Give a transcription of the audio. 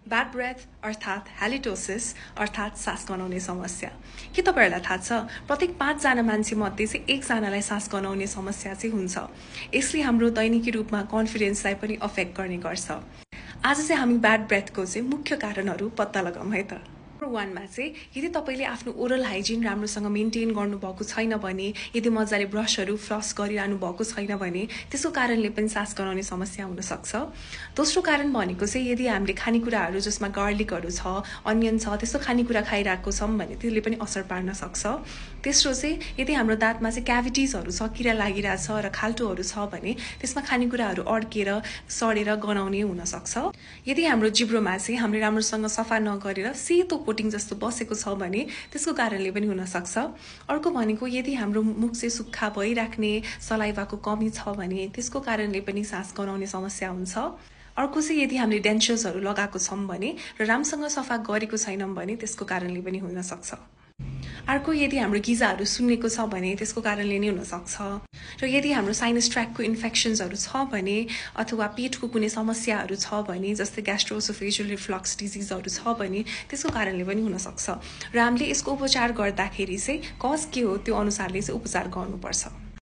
Bad breath अर्थात् halitosis अर्थात् सास गनाउने समस्या। के तपाईहरुलाई थाहा छ प्रत्येक 5 जना मान्छे मध्ये चाहिँ 1 जनालाई सास गनाउने समस्या चाहिँ हुन्छ। यसले हाम्रो दैनिकी रूपमा कन्फिडेन्सलाई पनि अफेक्ट गर्ने गर्छ। आज चाहिँ हामी ब्याड ब्रेथको चाहिँ मुख्य कारणहरू पत्ता लगाऊँ है त। नम्बर 1 मा चाहिँ यदि तपाईले आफ्नो ओरल हाइजिन राम्रोसँग मेन्टेन गर्नुभएको छैन भने, यदि मजाले ब्रशहरू फ्लस गरिरहनु भएको छैन भने त्यसको कारणले पनि सास गनाउने समस्या हुन सक्छ। दोस्रो कारण भनेको चाहिँ यदि हामीले खानेकुराहरू जसमा गार्लिकहरू छ, अनियन छ त्यस्तो खानेकुरा खाइरहेको छौं भने त्यसले पनि असर पार्न सक्छ। तेस्रो चाहिँ यदि हाम्रो दाँतमा चाहिँ क्याभिटिजहरू छ, किरा लागिरहेछ र खाल्टोहरू छ भने त्यसमा खानेकुराहरू अड्केर सडेर गनाउने हुन सक्छ। यदि हाम्रो जिब्रोमा चाहिँ हामीले राम्रोसँग सफा नगरेर सेतो कोटिङ जस्तो बसेको छ भने त्यसको कारणले पनि हुन सक्छ। अर्को भनेको यदि हाम्रो मुख चाहिँ सुक्खा भइराख्ने, सलाइभाको कमी छ भने त्यसको कारणले पनि सास गनाउने समस्या हुन्छ। अर्को चाहिँ यदि हामीले डेन्चर्सहरू लगाएको छौं भने र राम्रोसँग सफा गरेको छैनौं भने त्यसको कारणले पनि हुन सक्छ। अर्को यदि हाम्रो गिजाहरू सुन्निएको छ भने त्यसको कारणले नै हुन सक्छ। र यदि हाम्रो साइनस ट्र्याकको इन्फेक्सन्सहरू छ भने अथवा पेटको कुनै समस्याहरू छ भने जस्तै ग्यास्ट्रोएसोफेजियल रिफ्लक्स डिजिजहरू छ भने त्यसको कारणले पनि हुन सक्छ। र हामीले यसको उपचार गर्दाखेरि चाहिँ कज के हो त्यो अनुसारले चाहिँ उपचार गर्नुपर्छ।